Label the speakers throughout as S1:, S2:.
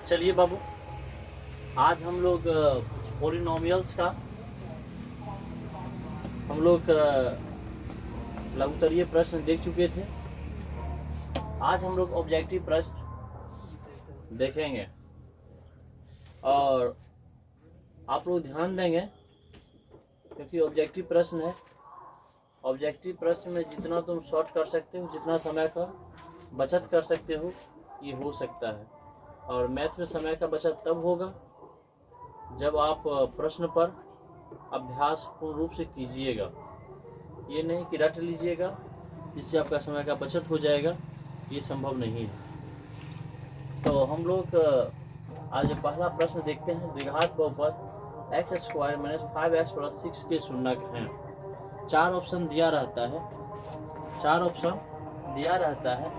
S1: चलिए बाबू, आज हम लोग पॉलिनोमियल्स का लघुत्तरीय प्रश्न देख चुके थे। आज हम लोग ऑब्जेक्टिव प्रश्न देखेंगे और आप लोग ध्यान देंगे क्योंकि ऑब्जेक्टिव प्रश्न है। ऑब्जेक्टिव प्रश्न में जितना तुम शॉर्ट कर सकते हो, जितना समय का बचत कर सकते हो, ये हो सकता है। और मैथ में समय का बचत तब होगा जब आप प्रश्न पर अभ्यास पूर्ण रूप से कीजिएगा। ये नहीं कि रट लीजिएगा जिससे आपका समय का बचत हो जाएगा, ये संभव नहीं है। तो हम लोग आज पहला प्रश्न देखते हैं। द्विघात बहुपद x² - 5x + 6 के शून्यक हैं। चार ऑप्शन दिया रहता है।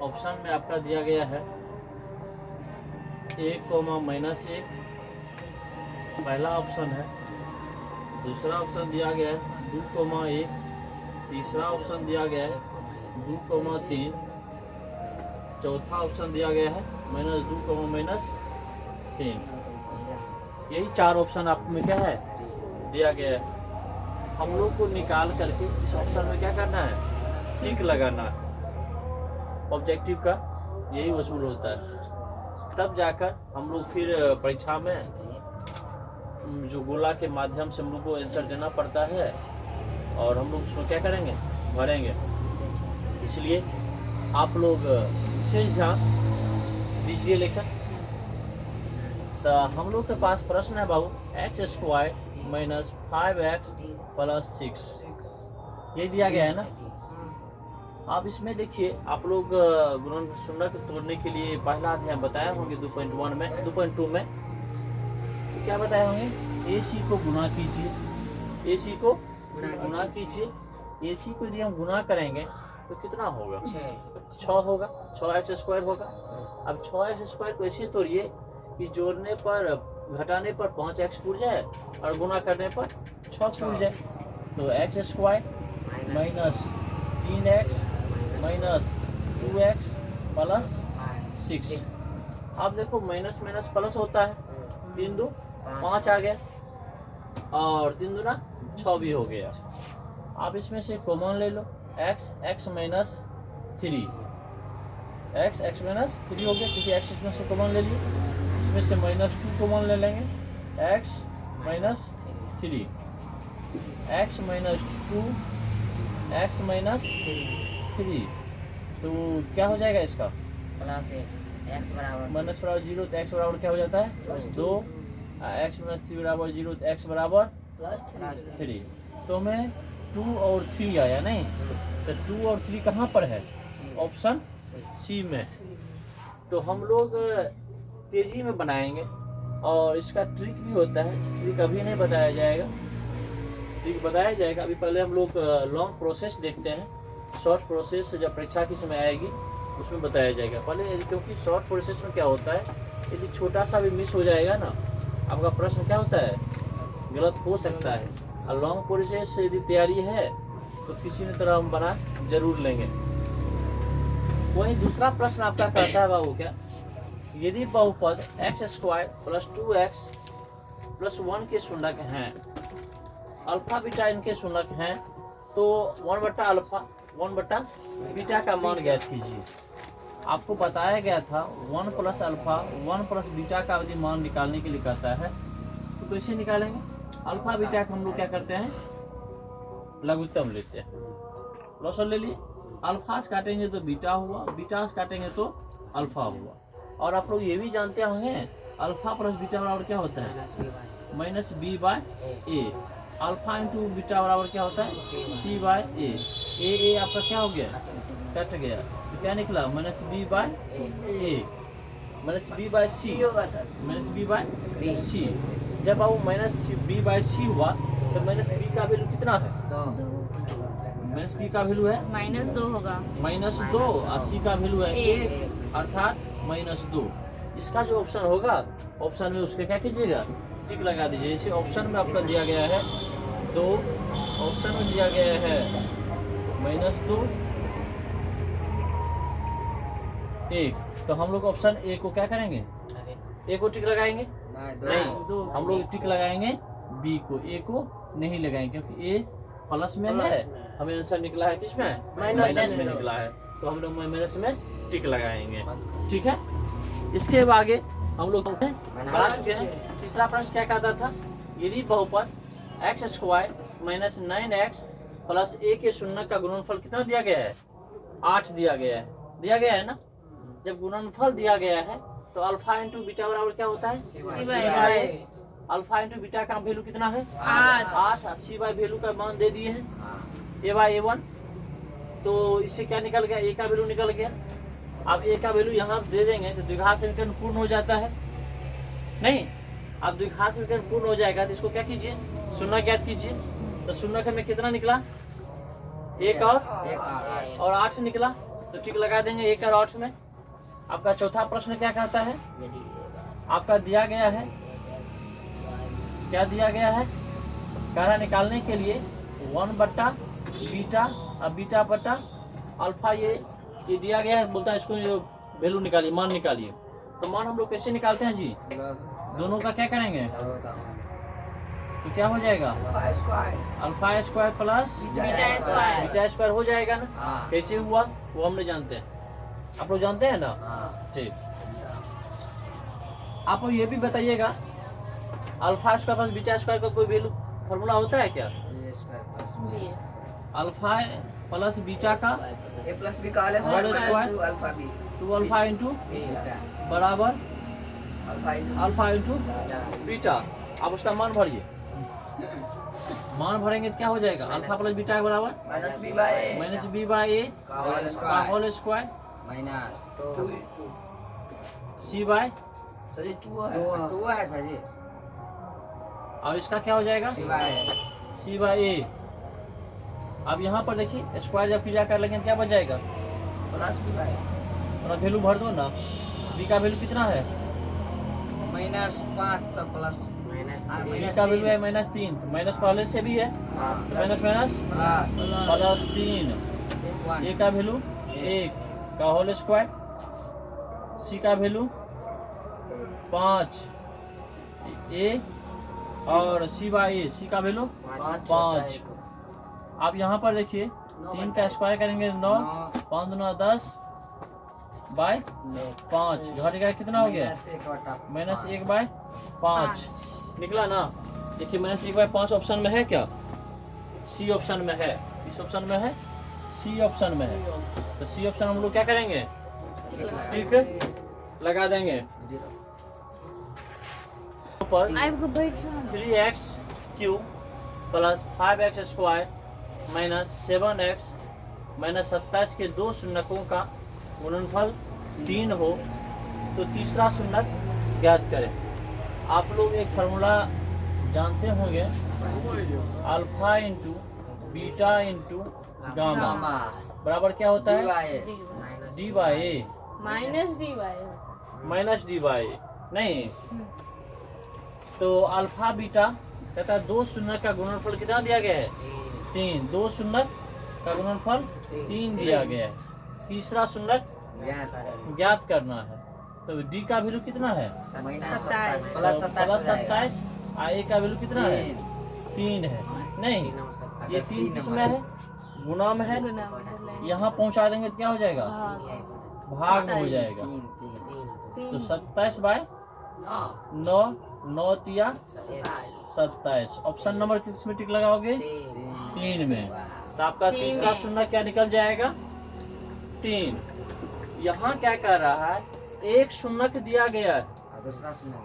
S1: ऑप्शन में आपका दिया गया है 1, -1 पहला ऑप्शन है। दूसरा ऑप्शन दिया गया है 2, 1। तीसरा ऑप्शन दिया गया है 2, 3। चौथा ऑप्शन दिया गया है -2, -3। यही चार ऑप्शन आप में क्या है दिया गया है। हम लोग को निकाल करके इस ऑप्शन में क्या करना है, टिक लगाना है। ऑब्जेक्टिव का यही वसूल होता है। तब जाकर हम लोग फिर परीक्षा में जो गोला के माध्यम से हम लोग को आंसर देना पड़ता है और हम लोग उसमें क्या करेंगे, भरेंगे। इसलिए आप लोग विशेष ध्यान दीजिए। लेकर तो हम लोग के पास प्रश्न है बाबू, x² - 5x + 6 ये दिया गया है ना। आप इसमें देखिए, आप लोग गुणनखंड तोड़ने के लिए पहला अध्याय बताए होंगे 2.1 में 2.2 में तो क्या बताए होंगे, AC को गुणा कीजिए। AC को गुणा कीजिए। AC को यदि हम गुणा करेंगे तो कितना होगा, 6 होगा। 6x² होगा। अब 6x² को ऐसे तोड़िए कि जोड़ने पर घटाने पर 5x पूर जाए और गुणा करने पर 6 पूर जाए। तो x² - 3x - 2x + 6। अब देखो माइनस माइनस प्लस होता है। 3 2 5 आ गया और 3 2 6 भी हो गया। आप इसमें से कॉमन ले लो, x - 3 हो गया क्योंकि x इसमें से कॉमन ले लिए। इसमें से -2 कॉमन ले लेंगे, x - 3 x - 2 x - 3 तो क्या हो जाएगा इसका,
S2: प्लस x बराबर
S1: -0 तो x बराबर क्या हो जाता है 2। x - 3 बराबर 0 तो x बराबर +3। तो हमें 2 और 3 आया नहीं, तो 2 और 3 कहाँ पर है, ऑप्शन सी में। तो हम लोग तेजी में बनाएंगे और इसका ट्रिक भी होता है। ट्रिक अभी नहीं बताया जाएगा, ट्रिक बताया जाएगा। अभी पहले हम लोग लॉन्ग प्रोसेस देखते हैं। शॉर्ट प्रोसेस जब परीक्षा की समय आएगी उसमें बताया जाएगा पहले, क्योंकि शॉर्ट प्रोसेस में क्या होता है, यदि छोटा सा भी मिस हो जाएगा ना, आपका प्रश्न क्या होता है, गलत हो सकता है। और लॉन्ग प्रोसेस से यदि तैयारी है तो किसी न तरह हम बना जरूर लेंगे। वही दूसरा प्रश्न आपका कहता है बाबू, क्या यदि बहुपद x² + 2x + 1 के शून्यक हैं, अल्फा बीटा इनके शून्यक हैं, तो 1/α 1/बीटा का मान ज्ञात कीजिए। आपको बताया गया था 1 + α 1 + बीटा का यदि मान निकालने के लिए कहता है तो कैसे निकालेंगे। अल्फा बीटा का हम लोग क्या करते हैं, लघुत्तम लेते हैं। लॉसल ले लिए, अल्फा से काटेंगे तो बीटा हुआ, बीटा से काटेंगे तो अल्फा हुआ। और आप लोग ये भी जानते होंगे अल्फा + बीटा बराबर क्या होता है, -b/a। अल्फा × बीटा बराबर क्या होता है, c/a। ए आपका क्या हो गया, कट गया, तो क्या निकला -b/a -b/c
S2: होगा सर,
S1: -b/c। जब अब -b/c हुआ तो -b का वैल्यू कितना है, -b का वैल्यू है
S3: -2 होगा,
S1: -2 और c का वैल्यू है 1 अर्थात -2। इसका जो ऑप्शन होगा, ऑप्शन में उसके क्या कीजिएगा, टिक लगा दीजिए। जैसे ऑप्शन में आपका दिया गया है 2, ऑप्शन में दिया गया है -2 1, तो हम लोग ऑप्शन ए को क्या करेंगे, ए को टिक लगाएंगे? नहीं,
S2: दो
S1: हम लोग टिक लगाएंगे बी को, ए को नहीं लगाएंगे क्योंकि ए प्लस में है। हमें आंसर निकला है किसमें? माइनस में निकला है, तो हम लोग माइनस में टिक लगाएंगे। ठीक है, इसके आगे हम लोग बना चुके हैं। तीसरा प्रश्न क्या कहता था? यदि बहुपद x square minus 9x plus a के शून्य का गुणनफल कितना दिया गया है? 8 दिया गया है। दिया गया है ना? जब गुणनफल दिया गया है तो अल्फा इंटू बीटा बराबर क्या होता है?
S2: C/A।
S1: अल्फा इंटू बीटा का वैल्यू कितना है?
S2: 8।
S1: सी बाई वैल्यू का मान दे दिए हैं A/A1। तो इससे क्या निकल गया? ए का वैल्यू निकल गया। अब ए का वैल्यू यहाँ दे देंगे तो द्विघात समीकरण पूर्ण हो जाता है। नहीं, अब द्विघात समीकरण पूर्ण हो जाएगा तो इसको क्या कीजिए? शून्य ज्ञात कीजिए। तो शून्य में कितना निकला? 1 और 8 निकला, तो टिक लगा देंगे 1 और 8 में। आपका चौथा प्रश्न क्या कहता है? आपका दिया गया है, क्या दिया गया है? कारा निकालने के लिए 1 बट्टा बीटा और बीटा बट्टा अल्फा ये दिया गया है। बोलता है इसको वैल्यू निकालिए, मान निकालिए। तो मान हम लोग कैसे निकालते हैं जी? दोनों का क्या करेंगे? तो क्या हो जाएगा? Alpha square plus beta square हो जाएगा ना? कैसे हुआ वो हम नहीं जानते हैं, आप लोग जानते हैं ना? ठीक, आप ये भी बताइएगा alpha square plus beta square का कोई वैल्यू फॉर्मूला होता है क्या? अल्फा प्लस बीटा का होल स्क्वायर 2 अल्फा इंटू बराबर अल्फा इंटू बीटा। आप उसका मान भरिए, मान भरेंगे तो क्या हो जाएगा? अल्फा प्लस बीटा के बराबर माइनस बी बाई ए का होल स्क्वायर सी बाई और इसका क्या हो जाएगा? सी बाई ए। अब यहाँ पर देखिए स्क्वायर जब क्रिया कर लेंगे क्या बच जाएगा? थोड़ा वैल्यू भर दो ना। बी का वैल्यू कितना है?
S2: -5 प्लस
S1: बी का वैल्यू है -3, माइनस पहले से भी है, माइनस माइनस प्लस 3। ए का वैल्यू 1 का होल स्क्वायर, सी का वैल्यू 5 ए और सी बाई ए, सी का वैल्यू 5। आप यहाँ पर देखिए 3 का स्क्वायर करेंगे 9, 5 9 10 बाई 5, घट का कितना हो गया? -1/5 निकला ना? देखिए -1/5 ऑप्शन में है क्या? सी ऑप्शन में है। इस ऑप्शन में है, सी ऑप्शन में है। तो सी ऑप्शन हम लोग क्या करेंगे? ठीक लगा देंगे। पर 3x³ plus 5x square minus 7x minus 27 के दो शून्यकों का गुणनफल 3 हो तो तीसरा शून्यक ज्ञात करें। आप लोग एक फार्मूला जानते होंगे, alpha into beta into gamma बराबर क्या होता है? D by A minus D by नहीं। तो अल्फा बीटा कहता है दो शून्य का गुणनफल कितना दिया गया है? 3। दो शून्य का गुणनफल 3 दिया गया है। तीसरा शून्य ज्ञात करना है। तो डी का वैल्यू कितना है?
S2: प्लस
S1: 27। ए का वैल्यू कितना है? 3 है। नहीं, ये 3 किसमें है? गुणा में है। यहाँ पहुँचा देंगे तो क्या हो जाएगा? भाग में हो जाएगा। तो 27/9 9 तिया 27। ऑप्शन नंबर किस में टिक लगाओगे? 3 में। तो आपका तीसरा शून्य क्या निकल जाएगा? 3। यहाँ क्या कर रहा है? एक शून्य दिया गया है,
S2: दूसरा शून्य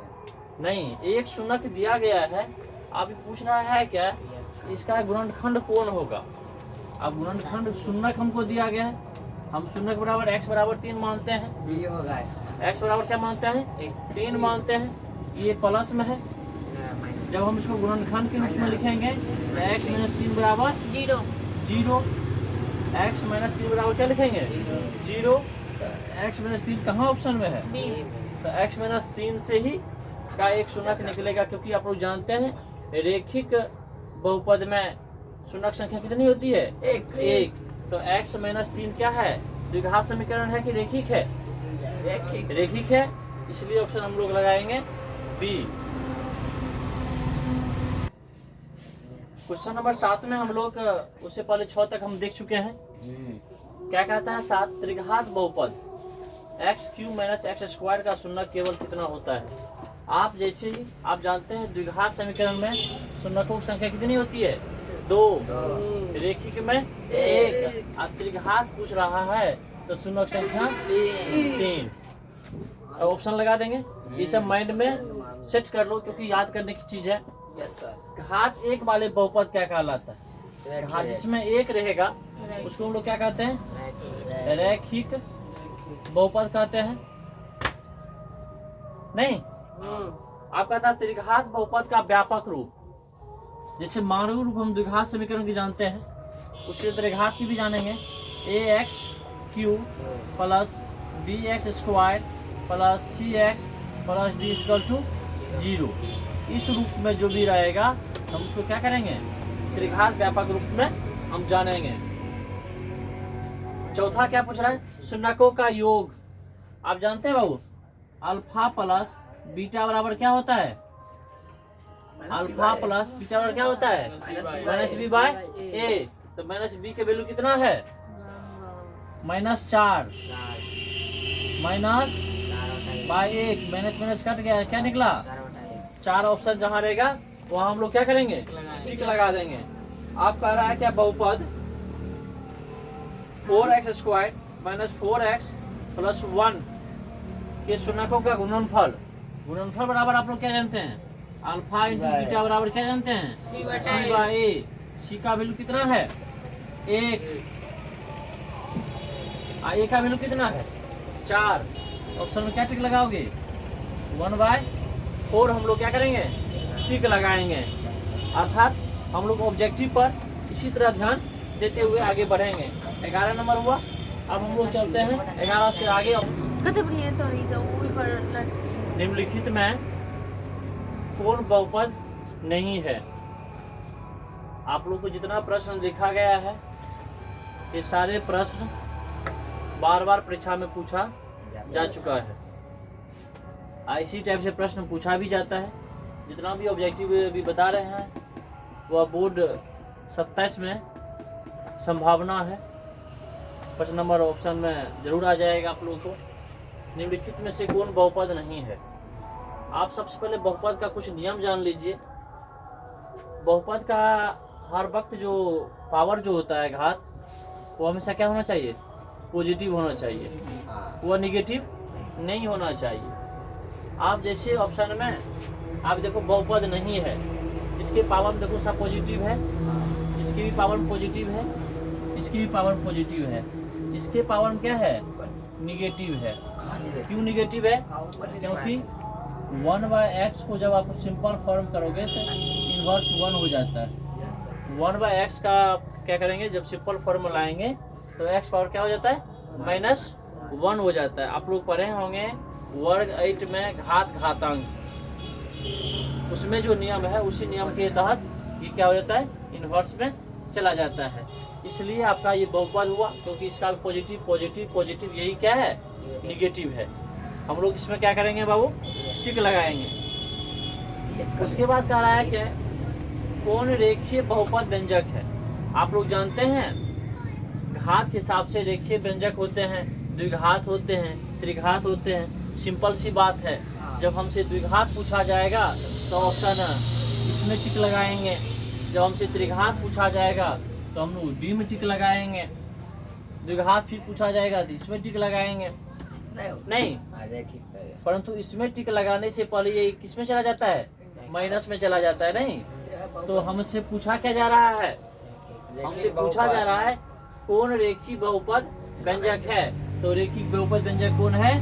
S1: नहीं एक शून्य दिया गया है। अब पूछ रहा है क्या इसका गुणनखंड कौन होगा? अब गुणनखंड शून्य हमको दिया गया है, हम शून्य के बराबर x बराबर 3 मानते हैं।
S2: ये होगा
S1: x बराबर क्या मानते हैं? 3 मानते हैं। ये प्लस में है। जब हम इसको गुणनखंड के रूप में लिखेंगे तो x - 3 बराबर 0। x - 3 बराबर क्या लिखेंगे? 0। x - 3 कहाँ ऑप्शन में है? तो x - 3 से ही का एक शून्य निकलेगा, क्योंकि आप लोग जानते हैं रेखिक बहुपद में शून्य संख्या कितनी होती है? 1। तो x - 3 क्या है? द्विघात समीकरण है कि रेखिक है? रेखिक है। इसलिए ऑप्शन हम लोग लगाएंगे बी। क्वेश्चन नंबर 7 में हम लोग उससे पहले 6 तक हम देख चुके हैं। क्या कहता है 7, त्रिघात बहुपद x³ - x² का शून्य केवल कितना होता है। आप जैसे ही आप जानते हैं द्विघात समीकरण में शून्यकों की संख्या कितनी होती है, 2, रेखिक में 1, और त्रिघात पूछ रहा है तो शून्य की संख्या 3। अब ऑप्शन लगा देंगे। ये सब माइंड में सेट कर लो क्योंकि याद करने की चीज है।
S2: Yes sir.
S1: घात एक वाले बहुपद क्या कहलाता है, घात जिसमें एक रहेगा उसको हम लोग क्या कहते हैं, रैखिक बहुपद कहते हैं। नहीं, आप कहता है त्रिघात बहुपद का व्यापक रूप, जैसे मानव रूप हम द्विघात समीकरण की जानते हैं, उसी त्रिघात की भी जानेंगे। ax³ + bx² + cx + d = 0। इस रूप में जो भी रहेगा हम उसको क्या करेंगे, त्रिघात व्यापक रूप में हम जानेंगे। चौथा क्या पूछ रहा है, शून्यकों का योग। आप जानते हैं बाबू, अल्फा प्लस बीटा बराबर क्या होता है, अल्फा प्लस बीटा बराबर क्या होता है, -b/a। तो -b के वैल्यू कितना है, -4 -/1, माइनस कट गया, क्या निकला 4। ऑप्शन जहाँ रहेगा वहाँ हम लोग क्या करेंगे, टिक लगा देंगे। आप कह रहा है क्या बहुपद 4x² - 4x + 1 के शून्यकों का गुणनफल बराबर आप लोग क्या जानते हैं, अल्फा × बीटा बराबर क्या जानते हैं, c/a। सी का वैल्यू कितना है, 1, a का वैल्यू कितना है, 4। ऑप्शन में क्या टिक लगाओगे, 1/4 हम लोग क्या करेंगे, टिक लगाएंगे। अर्थात हम लोग ऑब्जेक्टिव पर इसी तरह ध्यान देते हुए आगे बढ़ेंगे। 11 नंबर हुआ। अब हम लोग चलते हैं 11 से आगे। निम्नलिखित में कौन बहुपद नहीं है। आप लोग को जितना प्रश्न लिखा गया है ये सारे प्रश्न बार बार परीक्षा में पूछा जा चुका है। इसी टाइप से प्रश्न पूछा भी जाता है। जितना भी ऑब्जेक्टिव भी बता रहे हैं वह बोर्ड 27 में संभावना है। 5 नंबर ऑप्शन में जरूर आ जाएगा आप लोगों को। निम्नलिखित में से कौन बहुपद नहीं है। आप सबसे पहले बहुपद का कुछ नियम जान लीजिए। बहुपद का हर वक्त जो पावर जो होता है घात, वो हमेशा क्या होना चाहिए, पॉजिटिव होना चाहिए, वह निगेटिव नहीं होना चाहिए। आप जैसे ऑप्शन में आप देखो बहुपद नहीं है, इसके पावर में देखो सब पॉजिटिव है, इसकी भी पावर पॉजिटिव है, इसकी भी पावर पॉजिटिव है, इसके पावर में क्या है, निगेटिव है। क्यों निगेटिव है, क्योंकि 1/x को जब आप सिंपल फॉर्म करोगे तो इनवर्स 1 हो जाता है। 1/x का क्या करेंगे, जब सिंपल फॉर्म में लाएंगे तो x पावर क्या हो जाता है, -1 हो जाता है। आप लोग पढ़े होंगे वर्ग 8 में घातांक, उसमें जो नियम है उसी नियम के तहत ये क्या हो जाता है, इनवर्स में चला जाता है। इसलिए आपका ये बहुपद हुआ, क्योंकि इसका पॉजिटिव पॉजिटिव पॉजिटिव यही क्या है, निगेटिव है। हम लोग इसमें क्या करेंगे बाबू, टिक लगाएंगे। उसके बाद कह रहा है क्या, कौन रेखीय बहुपद व्यंजक है। आप लोग जानते हैं घात के हिसाब से रेखीय व्यंजक होते हैं, द्विघात होते हैं, त्रिघात होते हैं। सिंपल सी बात है, जब हमसे द्विघात पूछा जाएगा तो ऑप्शन इसमें टिक लगाएंगे, जब हमसे त्रिघात पूछा जाएगा तो हम लोग डी में टिक लगाएंगे, द्विघात फिर पूछा जाएगा तो इसमें टिक लगाएंगे। नहीं, परंतु इसमें टिक लगाने से पहले ये किसमें चला जाता है, माइनस में चला जाता है। नहीं, तो हमसे पूछा क्या जा रहा है, हमसे पूछा जा रहा है कौन रेखीय बहुपद व्यंजक है। तो रेखीय बहुपद व्यंजक कौन है,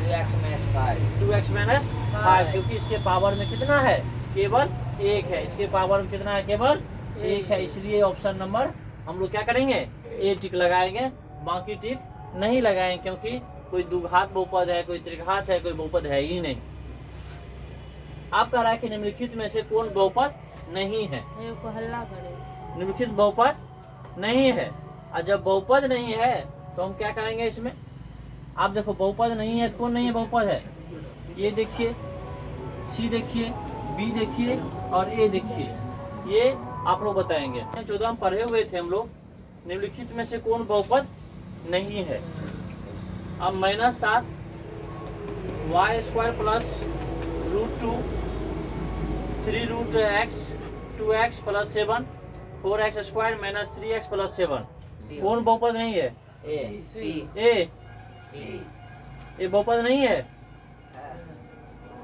S1: 2x - 5, क्योंकि इसके पावर में कितना है, केवल 1 है। इसके पावर में कितना है, केवल 1 है। इसलिए ऑप्शन नंबर हम लोग क्या करेंगे, ए टिक लगाएंगे, बाकी टिक नहीं लगाएंगे, क्योंकि कोई द्विघात बहुपद है, कोई त्रिघात है, कोई बहुपद है ही नहीं। आप कह रहा है कि निम्नलिखित में से कौन बहुपद नहीं है। निम्नलिखित बहुपद नहीं है, और जब बहुपद नहीं है तो हम क्या करेंगे इसमें। आप देखो बहुपद नहीं है, कौन नहीं है बहुपद है, ये देखिए, सी देखिए, बी देखिए और ए देखिए, ये आप लोग बताएंगे। 14 में पढ़े हुए थे हम लोग, निम्नलिखित में से कौन बहुपद नहीं है। अब -7 y² plus √2 3√x 2x plus 7 4x² -3x plus 7 कौन बहुपद नहीं है?
S2: ए
S1: ए
S2: सी
S1: ये बहुपद नहीं है?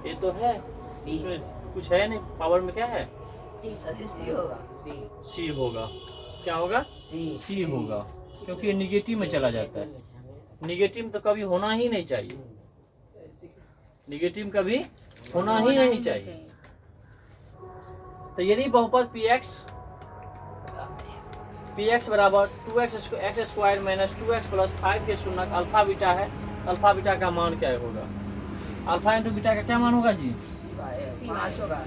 S1: ये तो है,
S2: सी
S1: इसमें कुछ है नहीं, पावर में क्या है?
S2: सी होगा सी
S1: सी होगा। क्या होगा? सी होगा, क्योंकि ये निगेटिव में चला जाता है। निगेटिव तो कभी होना ही नहीं चाहिए, निगेटिव कभी होना ही नहीं चाहिए। तो यदि बहुपद px बराबर 2x² -2x प्लस 5 के शून्यक अल्फा बीटा है, अल्फा बीटा का मान क्या होगा? अल्फा इंटू बीटा का क्या मान होगा जी?
S2: 5 होगा।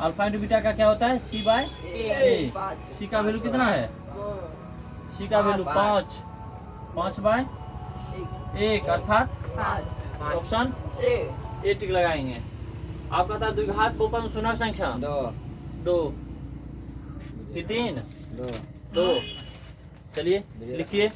S1: अल्फा इंटू बीटा का क्या होता है? c/a। सी का वैल्यू कितना है? सी का वैल्यू 5 5/1 अर्थात ऑप्शन ए टिक लगाएंगे। आपका था द्विघात बहुपद शून्य संख्या 2 3 2। चलिए लिखिए।